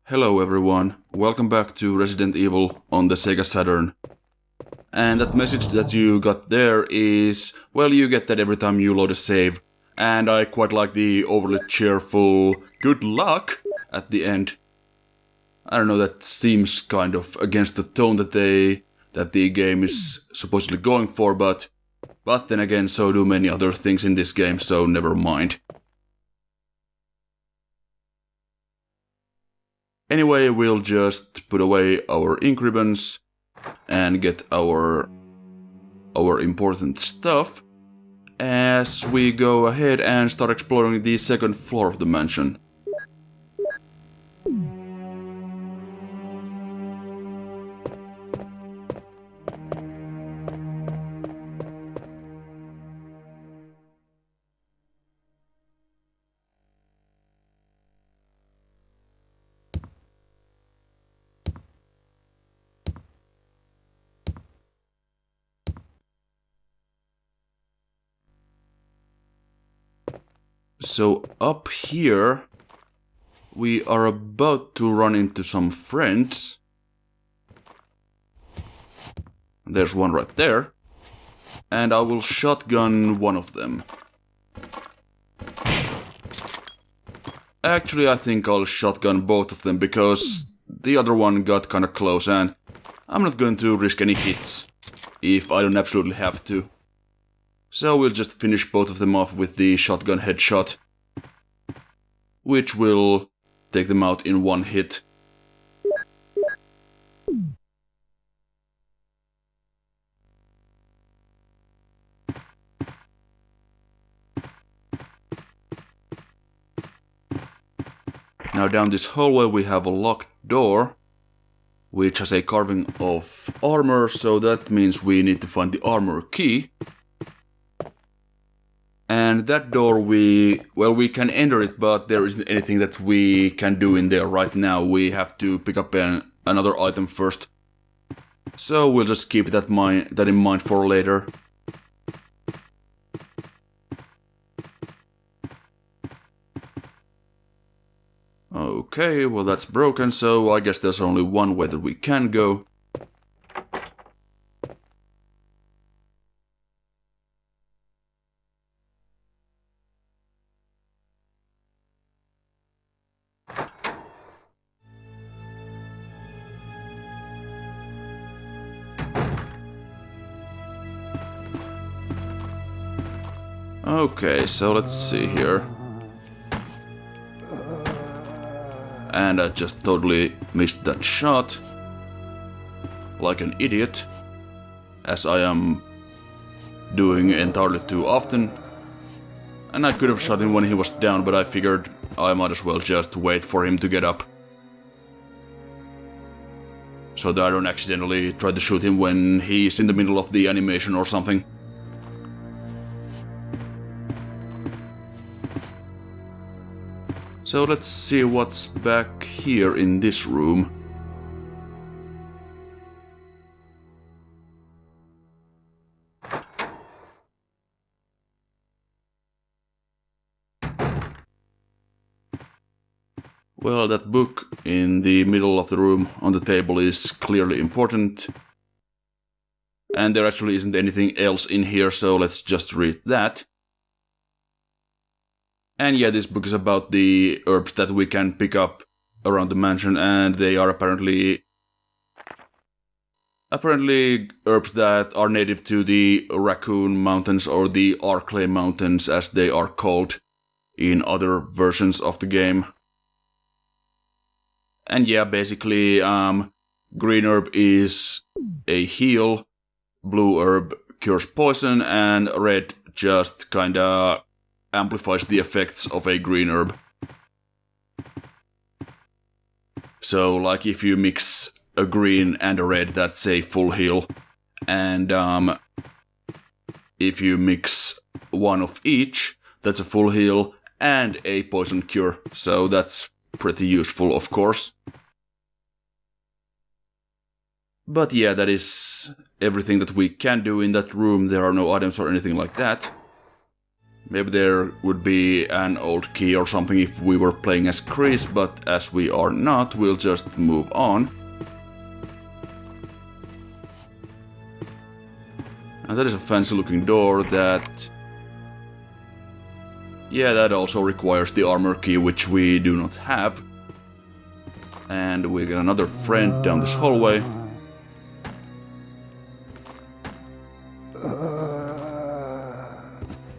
Hello everyone, welcome back to Resident Evil on the Sega Saturn. And that message that you got there is, well, you get that every time you load a save. And I quite like the overly cheerful good luck at the end. I don't know, that seems kind of against the tone that the game is supposedly going for, but then again, so do many other things in this game, so never mind. Anyway, we'll just put away our ink ribbons and get our important stuff as we go ahead and start exploring the second floor of the mansion. So up here, we are about to run into some friends. There's one right there. And I will shotgun one of them. Actually, I think I'll shotgun both of them because the other one got kinda close and I'm not going to risk any hits if I don't absolutely have to. So we'll just finish both of them off with the shotgun headshot, which will take them out in one hit. Now down this hallway we have a locked door, which has a carving of armor, so that means we need to find the armor key. And that door we can enter it, but there isn't anything that we can do in there right now. We have to pick up another item first. So we'll just keep that in mind for later. Okay, well that's broken, so I guess there's only one way that we can go. Okay, so let's see here. And I just totally missed that shot. Like an idiot. As I am doing entirely too often. And I could have shot him when he was down, but I figured I might as well just wait for him to get up. So that I don't accidentally try to shoot him when he's in the middle of the animation or something. So let's see what's back here in this room. Well, that book in the middle of the room on the table is clearly important. And there actually isn't anything else in here, so let's just read that. And yeah, this book is about the herbs that we can pick up around the mansion, and they are apparently herbs that are native to the Raccoon Mountains, or the Arklay Mountains as they are called in other versions of the game. And yeah, basically, green herb is a heal, blue herb cures poison, and red just kinda amplifies the effects of a green herb. So, like, if you mix a green and a red, that's a full heal. And if you mix one of each, that's a full heal and a poison cure. So that's pretty useful, of course. But yeah, that is everything that we can do in that room. There are no items or anything like that. Maybe there would be an old key or something if we were playing as Chris, but as we are not, we'll just move on. And that is a fancy looking door that... yeah, that also requires the armor key, which we do not have. And we get another friend down this hallway.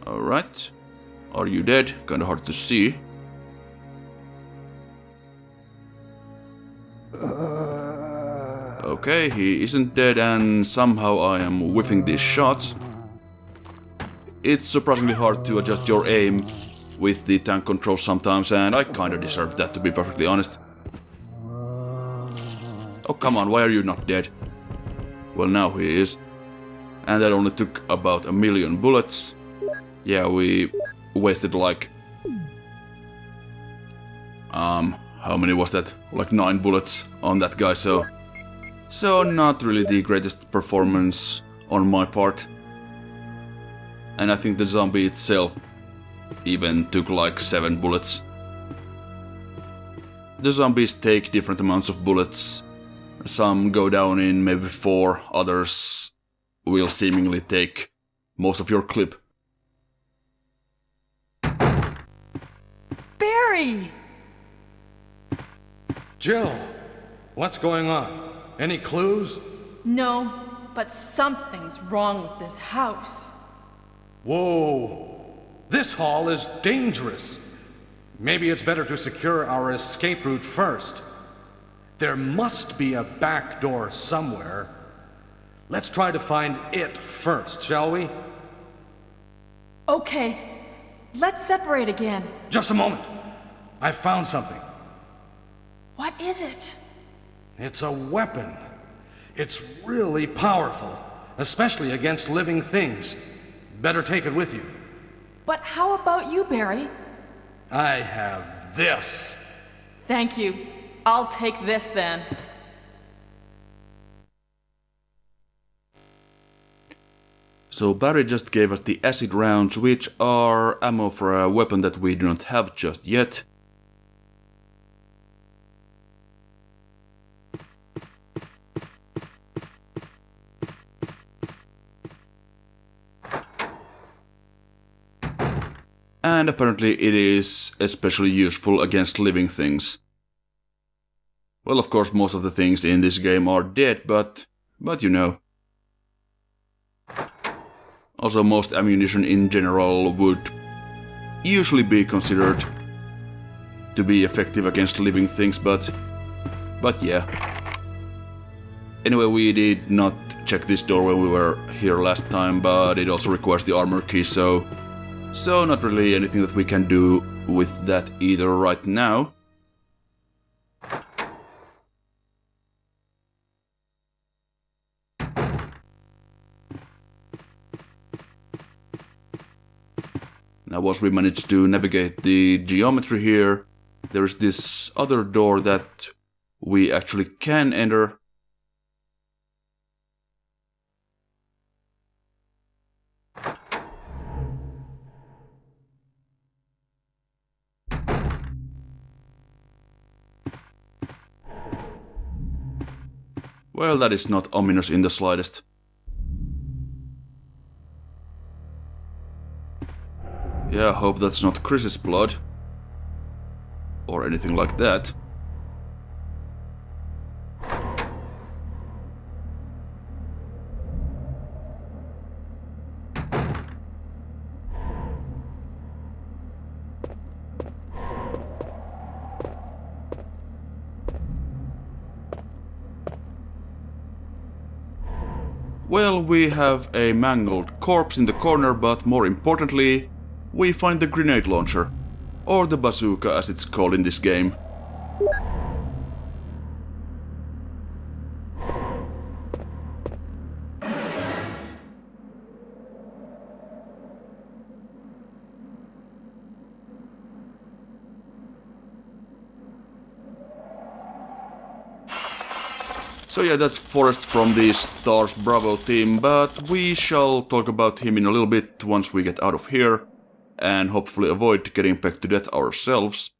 Alright. Are you dead? Kinda hard to see. Okay, he isn't dead, and somehow I am whiffing these shots. It's surprisingly hard to adjust your aim with the tank controls sometimes, and I kinda deserve that, to be perfectly honest. Oh, come on, why are you not dead? Well, now he is. And that only took about 1,000,000 bullets. Yeah, we wasted like... how many was that? Like 9 bullets on that guy, so... so not really the greatest performance on my part. And I think the zombie itself even took like 7 bullets. The zombies take different amounts of bullets. Some go down in maybe 4, others will seemingly take most of your clip. Barry! Jill, what's going on? Any clues? No, but something's wrong with this house. Whoa! This hall is dangerous. Maybe it's better to secure our escape route first. There must be a back door somewhere. Let's try to find it first, shall we? Okay, let's separate again. Just a moment. I found something. What is it? It's a weapon. It's really powerful, especially against living things. Better take it with you. But how about you, Barry? I have this. Thank you. I'll take this then. So Barry just gave us the acid rounds, which are ammo for a weapon that we do not have just yet. And apparently it is especially useful against living things. Well, of course, most of the things in this game are dead, but you know. Also, most ammunition in general would usually be considered to be effective against living things, but yeah. Anyway, we did not check this door when we were here last time, but it also requires the armor key, so not really anything that we can do with that either right now. Now once we manage to navigate the geometry here, there is this other door that we actually can enter. Well, that is not ominous in the slightest. Yeah, I hope that's not Chris's blood. Or anything like that. Well, we have a mangled corpse in the corner, but more importantly, we find the grenade launcher, or the bazooka as it's called in this game. So yeah, that's Forest from the S.T.A.R.S Bravo team, but we shall talk about him in a little bit once we get out of here. and hopefully avoid getting pecked to death ourselves.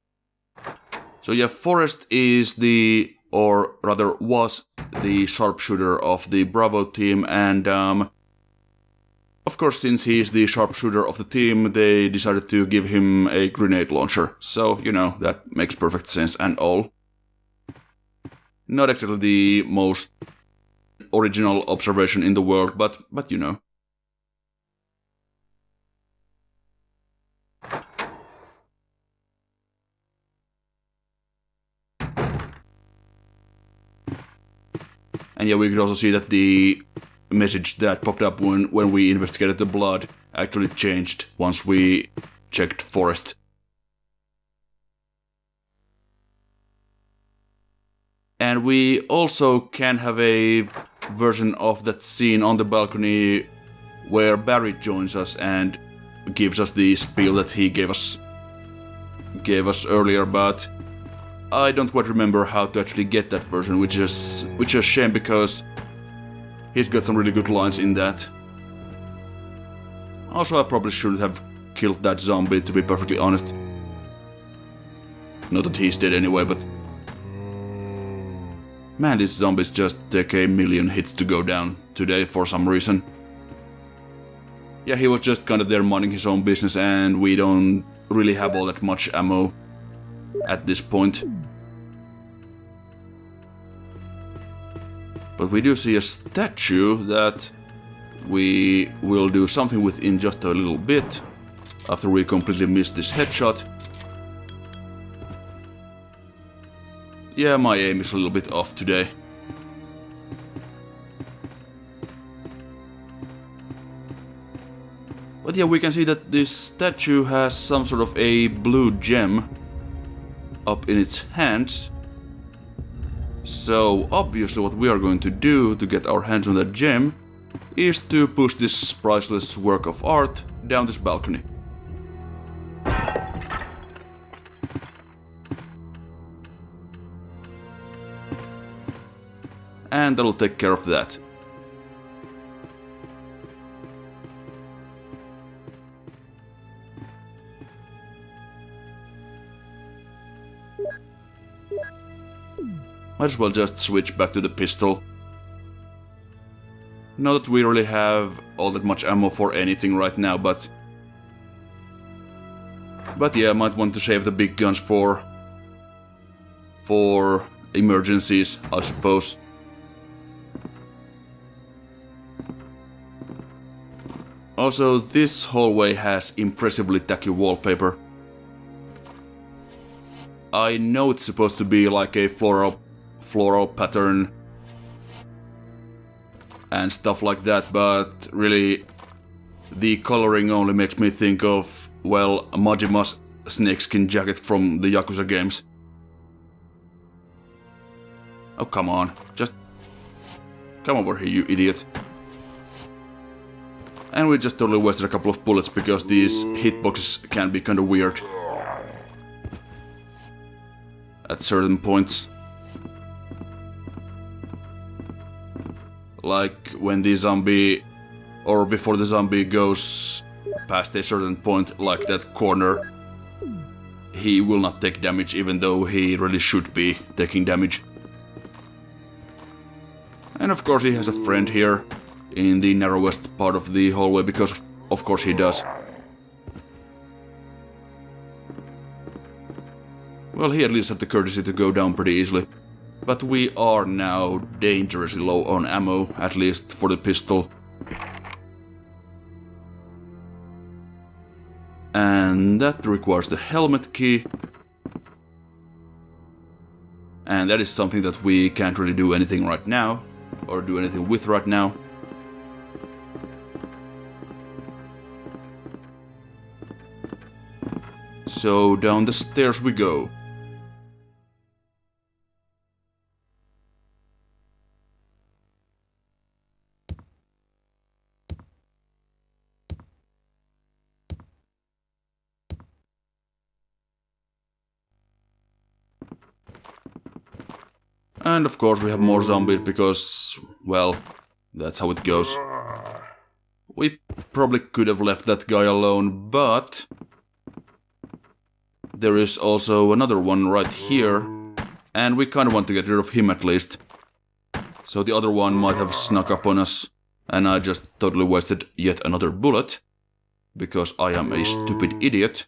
So yeah, Forest is the, or rather was the sharpshooter of the Bravo team, and of course, since he's the sharpshooter of the team, they decided to give him a grenade launcher. So, you know, that makes perfect sense and all. Not exactly the most original observation in the world, but you know. And yeah, we could also see that the message that popped up when we investigated the blood actually changed once we checked Forest. And we also can have a version of that scene on the balcony where Barry joins us and gives us the spiel that he gave us earlier, but I don't quite remember how to actually get that version, which is a shame because he's got some really good lines in that. Also, I probably shouldn't have killed that zombie, to be perfectly honest. Not that he's dead anyway, but man, these zombies just take a million hits to go down today for some reason. Yeah, he was just kinda there minding his own business, and we don't really have all that much ammo at this point. But we do see a statue that we will do something with in just a little bit, after we completely miss this headshot. Yeah, my aim is a little bit off today. But yeah, we can see that this statue has some sort of a blue gem up in its hands. So obviously what we are going to do to get our hands on that gem is to push this priceless work of art down this balcony. And that'll take care of that. Might as well just switch back to the pistol. Not that we really have all that much ammo for anything right now, but yeah, I might want to save the big guns for emergencies, I suppose. Also, this hallway has impressively tacky wallpaper. I know it's supposed to be like a floral pattern and stuff like that, but really the coloring only makes me think of, well, Majima's snakeskin jacket from the Yakuza games. Oh, come on, just come over here, you idiot. And we just totally wasted a couple of bullets because these hitboxes can be kinda weird at certain points. Like when the zombie, or before the zombie goes past a certain point, like that corner, he will not take damage even though he really should be taking damage. And of course he has a friend here in the narrowest part of the hallway, because of course he does. Well, he at least had the courtesy to go down pretty easily. But we are now dangerously low on ammo, at least for the pistol. And that requires the helmet key. And that is something that we can't really do anything right now, or do anything with right now. So down the stairs we go. And of course we have more zombies because, well, that's how it goes. We probably could have left that guy alone, but There is also another one right here, and we kind of want to get rid of him at least. So the other one might have snuck up on us, and I just totally wasted yet another bullet, because I am a stupid idiot.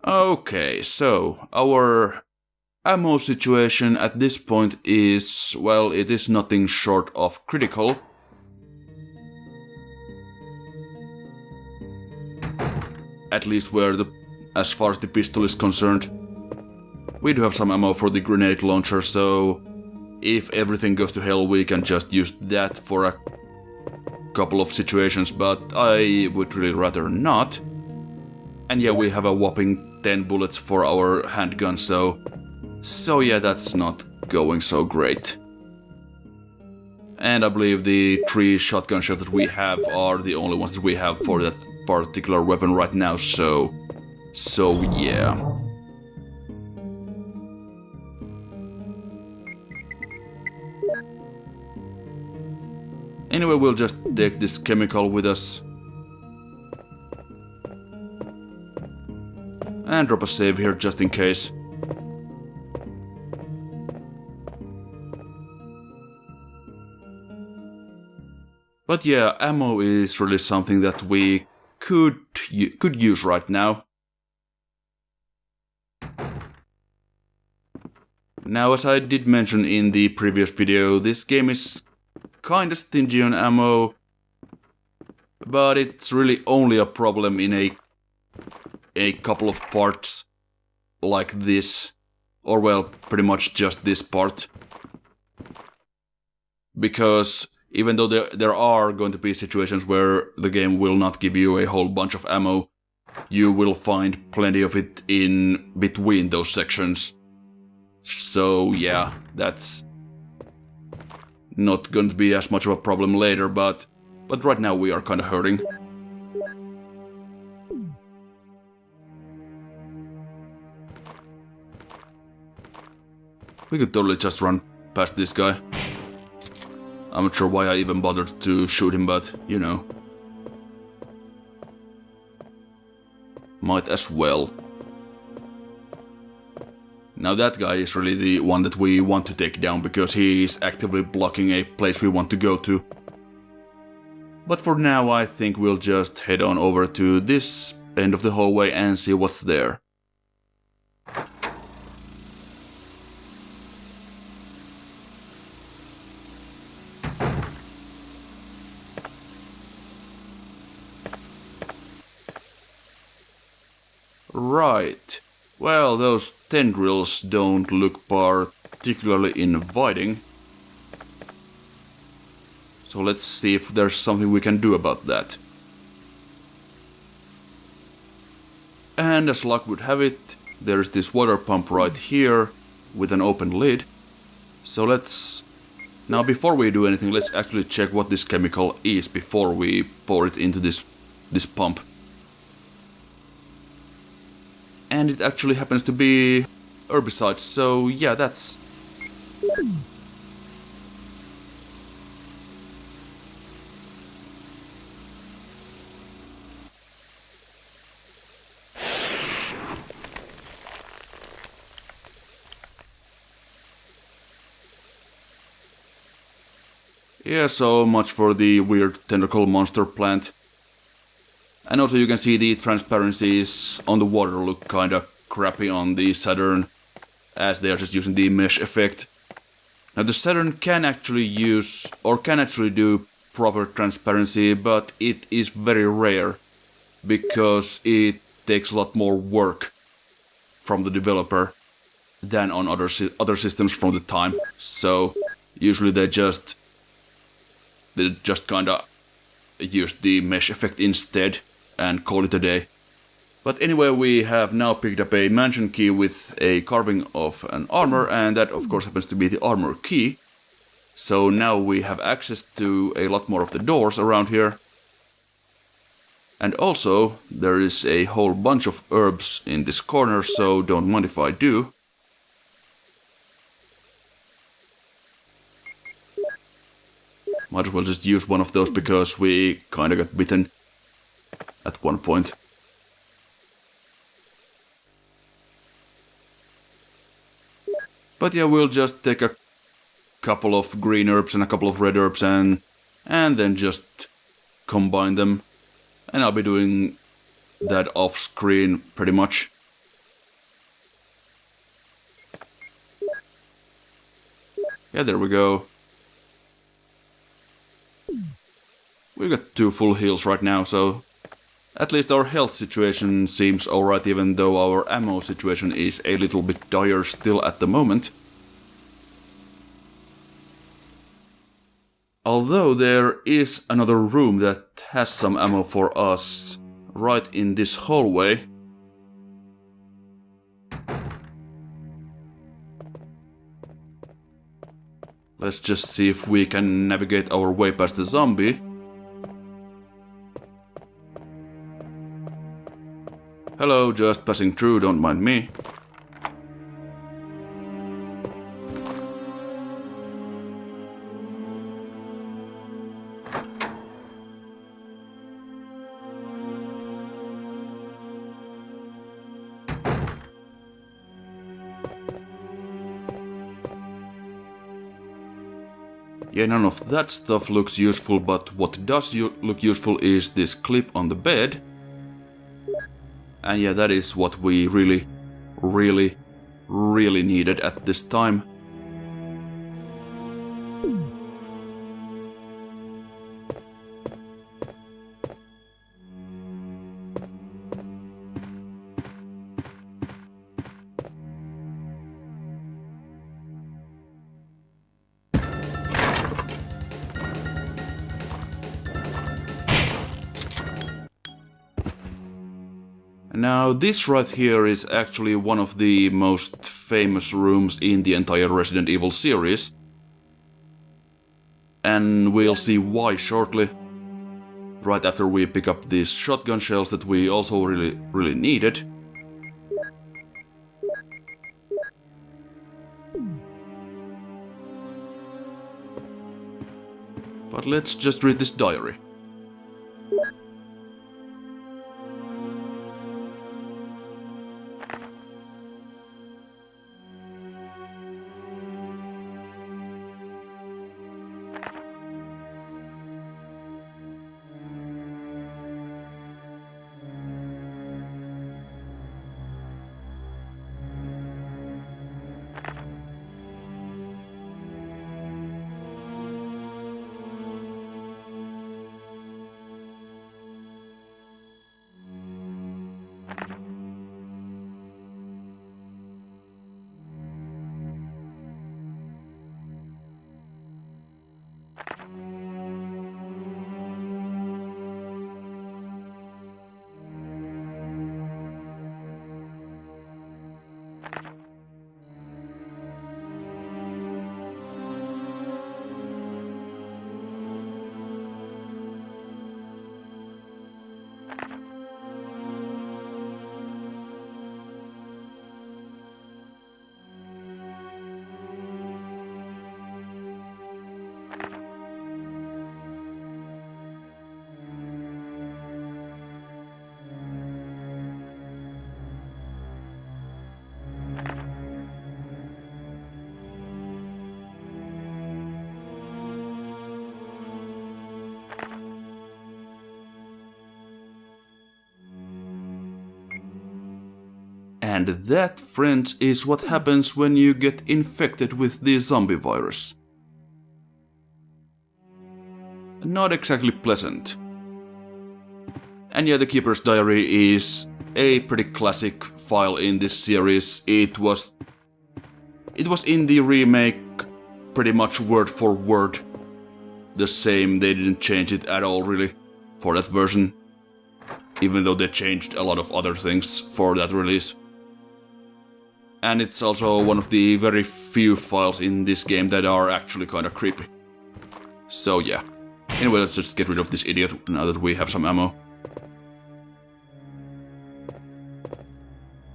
Okay, so our ammo situation at this point is, well, it is nothing short of critical. At least as far as the pistol is concerned. We do have some ammo for the grenade launcher, so if everything goes to hell we can just use that for a couple of situations, but I would really rather not. And yeah, we have a whopping 10 bullets for our handgun, so yeah, that's not going so great. And I believe the 3 shotgun shells that we have are the only ones that we have for that particular weapon right now, so yeah. Anyway, we'll just take this chemical with us. And drop a save here just in case. But yeah, ammo is really something that we could use right now. Now, as I did mention in the previous video, this game is kinda stingy on ammo, but it's really only a problem in a couple of parts like this, or well, pretty much just this part. Because even though there are going to be situations where the game will not give you a whole bunch of ammo, you will find plenty of it in between those sections. So yeah, that's not going to be as much of a problem later, but right now we are kinda hurting. We could totally just run past this guy. I'm not sure why I even bothered to shoot him, but, you know. Might as well. Now that guy is really the one that we want to take down, because he is actively blocking a place we want to go to. But for now I think we'll just head on over to this end of the hallway and see what's there. Right. Well, those tendrils don't look particularly inviting. So let's see if there's something we can do about that. And as luck would have it, there's this water pump right here with an open lid. So let's... Now before we do anything, let's actually check what this chemical is before we pour it into this pump. And it actually happens to be herbicide, so yeah, that's... Yeah, so much for the weird tentacle monster plant. And also you can see the transparencies on the water look kinda crappy on the Saturn, as they are just using the mesh effect. Now the Saturn can actually do proper transparency, but it is very rare, because it takes a lot more work from the developer than on other systems from the time. So usually they just kinda use the mesh effect instead and call it a day. But anyway, we have now picked up a mansion key with a carving of an armor, and that of course happens to be the armor key. So now we have access to a lot more of the doors around here. And also, there is a whole bunch of herbs in this corner, so don't mind if I do. Might as well just use one of those because we kinda got bitten at one point. But yeah, we'll just take a couple of green herbs and a couple of red herbs and then just combine them. And I'll be doing that off screen pretty much. Yeah, there we go. We've got 2 full heals right now, so at least our health situation seems alright, even though our ammo situation is a little bit dire still at the moment. Although there is another room that has some ammo for us right in this hallway. Let's just see if we can navigate our way past the zombie. Hello, just passing through, don't mind me. Yeah, none of that stuff looks useful, but what does look useful is this clip on the bed. And yeah, that is what we really needed at this time. Now, this right here is actually one of the most famous rooms in the entire Resident Evil series. And we'll see why shortly. Right after we pick up these shotgun shells that we also really needed. But let's just read this diary. And that, friends, is what happens when you get infected with the zombie virus. Not exactly pleasant. And yeah, the Keeper's Diary is a pretty classic file in this series. It was in the remake pretty much word for word the same. They didn't change it at all really for that version, even though they changed a lot of other things for that release. And it's also one of the very few files in this game that are actually kinda creepy. So yeah. Anyway, let's just get rid of this idiot now that we have some ammo.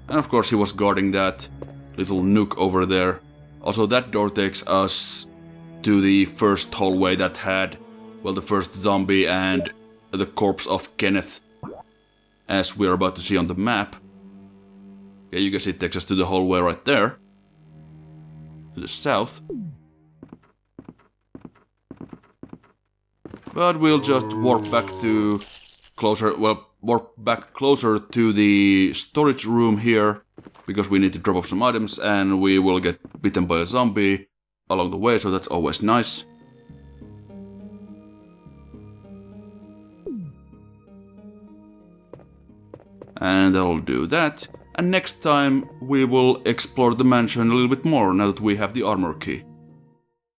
And of course he was guarding that little nook over there. Also, that door takes us to the first hallway that had well, the first zombie and the corpse of Kenneth, as we're about to see on the map. Okay, you can see it takes us to the hallway right there, to the south. But we'll just warp back to warp back closer to the storage room here, because we need to drop off some items and we will get bitten by a zombie along the way, so that's always nice. And I'll do that. And next time we will explore the mansion a little bit more now that we have the armor key.